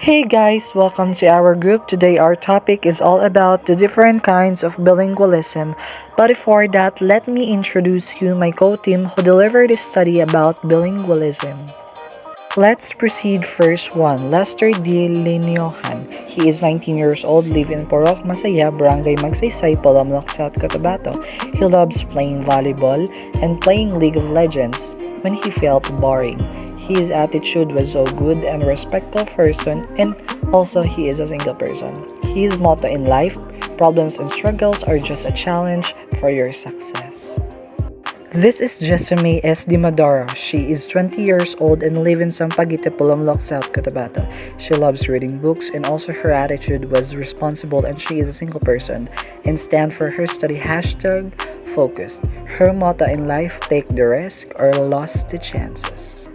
Hey guys, welcome to our group. Today our topic is all about the different kinds of bilingualism. But before that, let me introduce you my co-team who delivered a study about bilingualism. Let's proceed first one, Lester D. Liniohan. He is 19 years old, live in Porok, Masaya, Barangay Magsaysay, Palomloc, South Cotabato. He loves playing volleyball and playing League of Legends when he felt boring. His attitude was so good and respectful person, and also he is a single person. His motto in life, problems and struggles are just a challenge for your success. This is Jessamine S. Dimadora. She is 20 years old and lives in Sampaguite, Palomloc, South Cotabato. She loves reading books and also her attitude was responsible and she is a single person and stand for her study hashtag focused. Her motto in life, take the risk or lost the chances.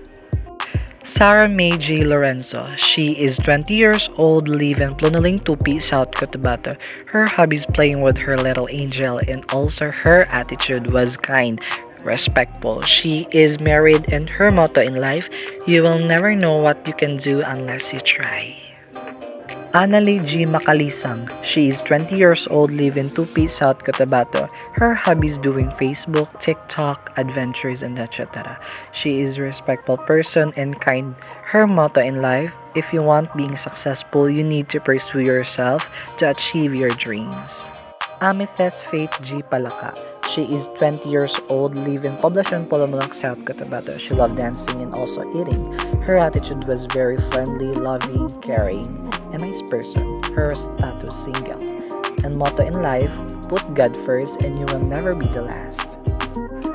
Sarah May J. Lorenzo. She is 20 years old, live in Plunaling Tupi, South Cotabato. Her hobby is playing with her little angel and also her attitude was kind, respectful. She is married and her motto in life, you will never know what you can do unless you try. Annalie G. Macalisang. She is 20 years old, live in Tupi, South Cotabato. Her hobby is doing Facebook, TikTok, adventures, and etc. She is a respectful person and kind. Her motto in life, if you want being successful, you need to pursue yourself to achieve your dreams. Amethyst Faith G. Palaka. She is 20 years old, live in Poblacion, Palomloc, South Cotabato. She loved dancing and also eating. Her attitude was very friendly, loving, caring, a nice person. Her status single. And motto in life, put God first and you will never be the last.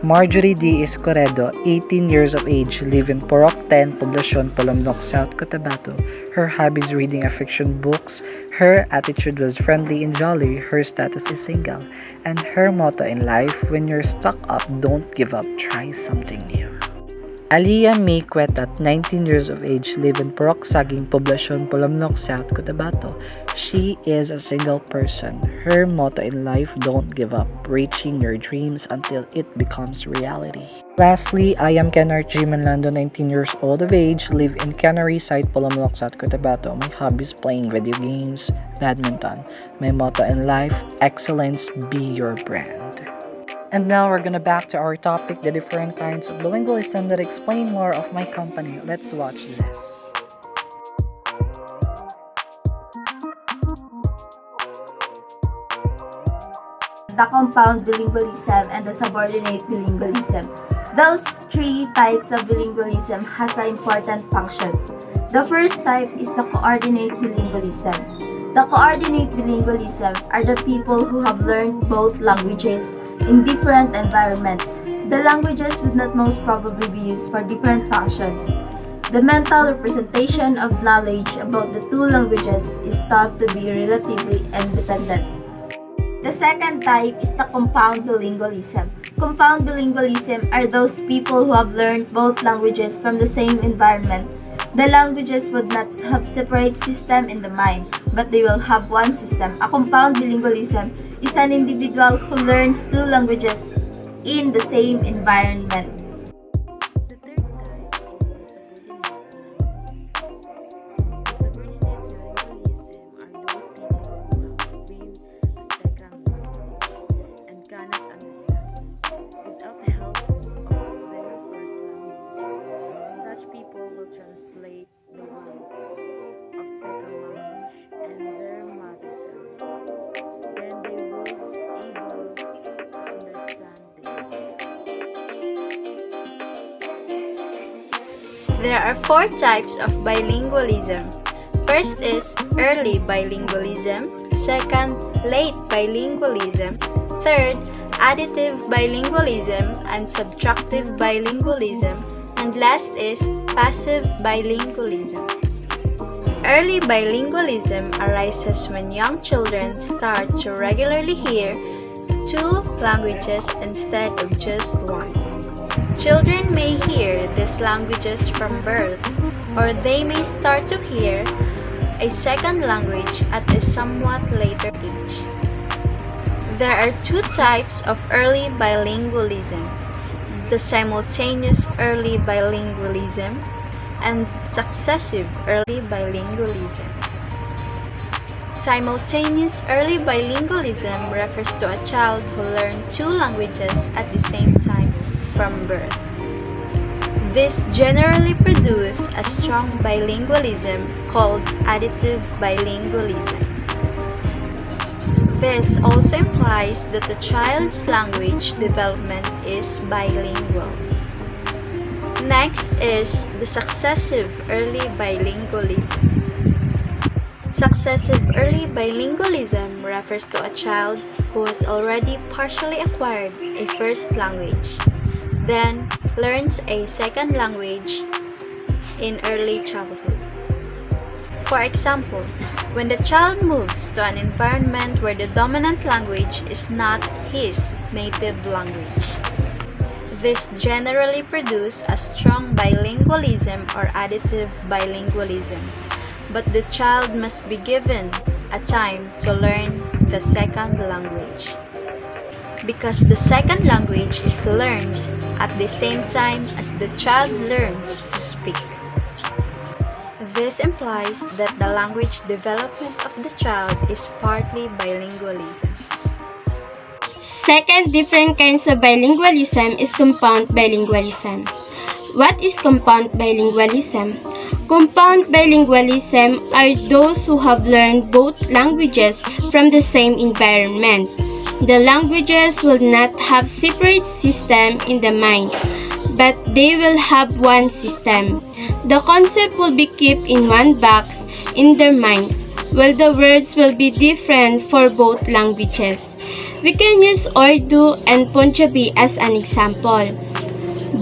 Marjorie D. Escoredo, 18 years of age, live in Porok 10, Poblacion, Palomloc, South Cotabato. Her hobby is reading a fiction books. Her attitude was friendly and jolly. Her status is single. And her motto in life, when you're stuck up, don't give up, try something new. Aliyah May Cuetat, 19 years of age, live in Porok Saging, Poblacion, Palomloc, South Cotabato. She is a single person. Her motto in life, don't give up, reaching your dreams until it becomes reality. Lastly, I am Kennard G. Manlando, 19 years old of age, live in Canary Site, Palomloc, South Cotabato. My hobby is playing video games, badminton. My motto in life, excellence be your brand. And now we're gonna back to our topic, the different kinds of bilingualism that explain more of my company. Let's watch this. The compound bilingualism and the subordinate bilingualism. Those three types of bilingualism has important functions. The first type is the coordinate bilingualism. The coordinate bilingualism are the people who have learned both languages in different environments. The languages would not most probably be used for different functions. The mental representation of knowledge about the two languages is thought to be relatively independent. The second type is the compound bilingualism. Compound bilingualism are those people who have learned both languages from the same environment. The languages would not have separate system in the mind, but they will have one system. A compound bilingualism is an individual who learns two languages in the same environment. Translate the words of second language and their mother tongue. Then they will be able to understand them. There are four types of bilingualism. First is early bilingualism. Second, late bilingualism. Third, additive bilingualism and subtractive bilingualism. And last is passive bilingualism. Early bilingualism arises when young children start to regularly hear two languages instead of just one. Children may hear these languages from birth, or they may start to hear a second language at a somewhat later age. There are two types of early bilingualism: the simultaneous early bilingualism and successive early bilingualism. Simultaneous early bilingualism refers to a child who learns two languages at the same time from birth. This generally produces a strong bilingualism called additive bilingualism. This also implies that the child's language development is bilingual. Next is the successive early bilingualism. Successive early bilingualism refers to a child who has already partially acquired a first language, then learns a second language in early childhood. For example, when the child moves to an environment where the dominant language is not his native language. This generally produces a strong bilingualism or additive bilingualism, but the child must be given a time to learn the second language, because the second language is learned at the same time as the child learns to speak. This implies that the language development of the child is partly bilingualism. Second different kinds of bilingualism is compound bilingualism. What is compound bilingualism? Compound bilingualism are those who have learned both languages from the same environment. The languages will not have separate system in the mind, but they will have one system. The concept will be kept in one box in their minds, while the words will be different for both languages. We can use Urdu and Punjabi as an example.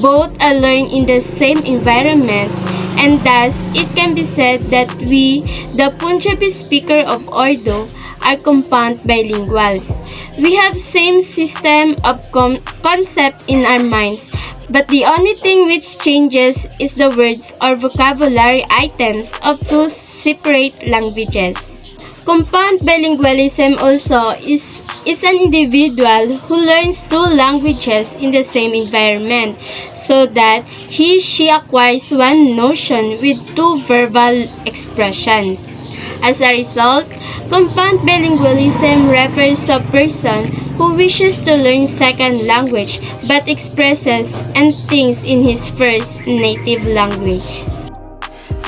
Both are learned in the same environment, and thus it can be said that we, the Punjabi speaker of Urdu, are compound bilinguals. We have same system of concept in our minds, but the only thing which changes is the words or vocabulary items of two separate languages. Compound bilingualism also is an individual who learns two languages in the same environment so that she acquires one notion with two verbal expressions. As a result, compound bilingualism refers to a person who wishes to learn second language but expresses and thinks in his first native language.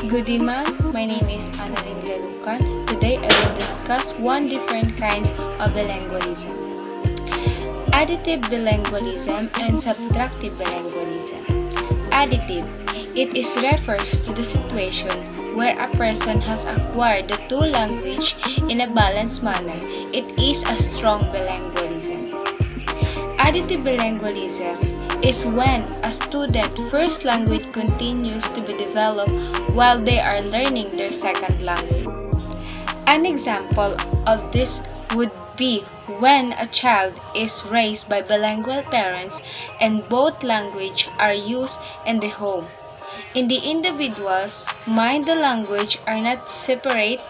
Good evening, my name is Annalyn Galucan. Today I will discuss one different kinds of bilingualism. Additive bilingualism and subtractive bilingualism. Additive, it refers to the situation where a person has acquired the two languages in a balanced manner. It is a strong bilingualism. Additive bilingualism is when a student's first language continues to be developed while they are learning their second language. An example of this would be when a child is raised by bilingual parents and both languages are used in the home. In the individual's mind, the language are not separate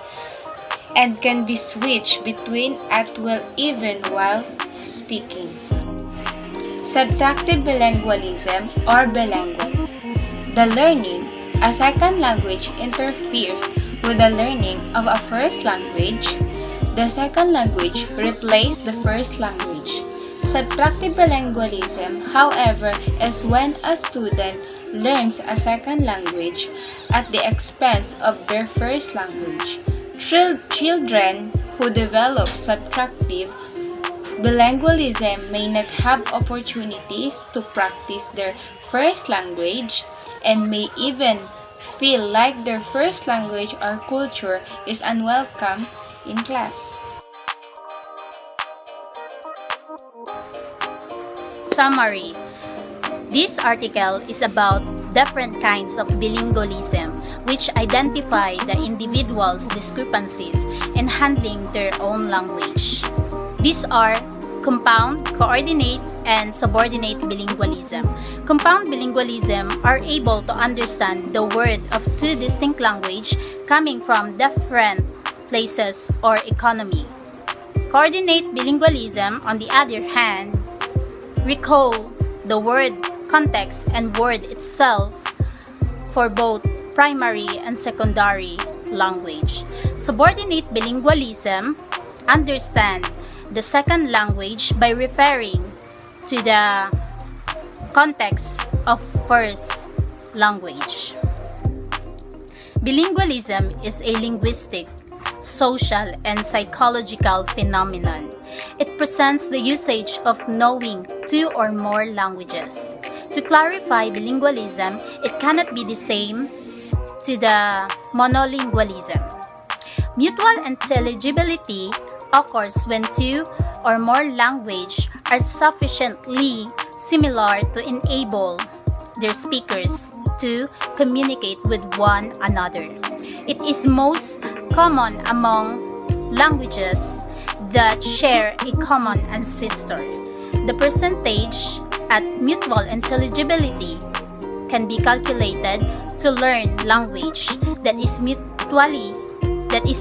and can be switched between at will even while speaking. Subtractive bilingualism or bilingual. The learning a second language interferes with the learning of a first language. The second language replaces the first language. Subtractive bilingualism, however, is when a student learns a second language at the expense of their first language. Children who develop subtractive bilingualism may not have opportunities to practice their first language and may even feel like their first language or culture is unwelcome in class. Summary. This article is about different kinds of bilingualism which identify the individual's discrepancies in handling their own language. These are compound, coordinate, and subordinate bilingualism. Compound bilingualism are able to understand the word of two distinct languages coming from different places or economy. Coordinate bilingualism, on the other hand, recall the word context and word itself for both primary and secondary language. Subordinate bilingualism understand the second language by referring to the context of first language. Bilingualism is a linguistic, social, and psychological phenomenon. It presents the usage of knowing two or more languages. To clarify bilingualism, it cannot be the same to the monolingualism. Mutual intelligibility occurs when two or more languages are sufficiently similar to enable their speakers to communicate with one another. It is most common among languages that share a common ancestor. The percentage at mutual intelligibility can be calculated to learn language that is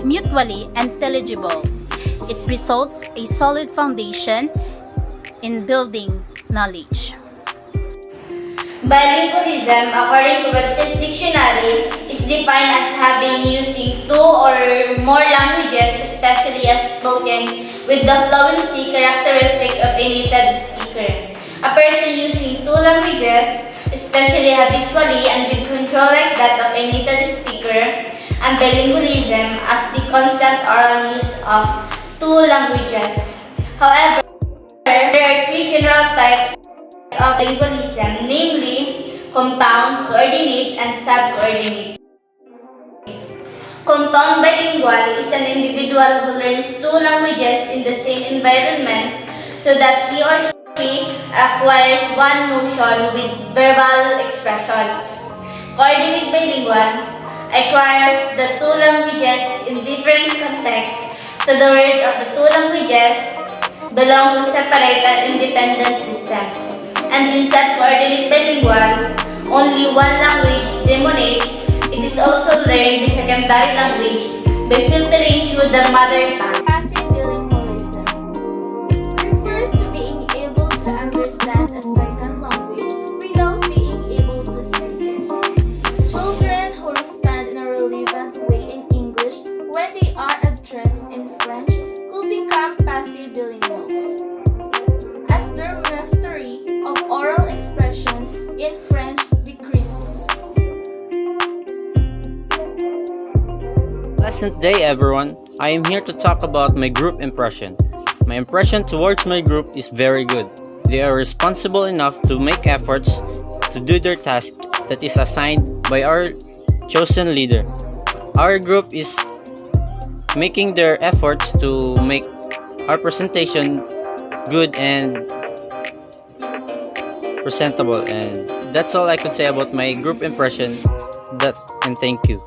mutually intelligible. It results a solid foundation in building knowledge. Bilingualism, according to Webster's dictionary, is defined as having using two or more languages, especially as spoken, with the fluency characteristic of a native speaker. A person using two languages, especially habitually and with control like that of a native speaker, and bilingualism as the constant oral use of two languages. However, there are three general types of bilingualism, namely compound, coordinate, and subcoordinate. Compound bilingual is an individual who learns two languages in the same environment so that he or she acquires one notion with verbal expressions. Coordinate bilingual acquires the two languages in different contexts, so the words of the two languages belong to separate and independent systems. And in subcoordinate bilingual, only one language dominates. It is also learned the secondary language by filtering through the mother tongue. Passive bilingualism refers to being able to understand a second language without being able to speak it. Children who respond in a relevant way in English when they are addressed in French could become passive bilinguals, as their mastery of oral expression in French decreases. Pleasant day, everyone. I am here to talk about my group impression. My impression towards my group is very good. They are responsible enough to make efforts to do their task that is assigned by our chosen leader. Our group is making their efforts to make our presentation good and presentable, and that's all I could say about my group impression. And thank you.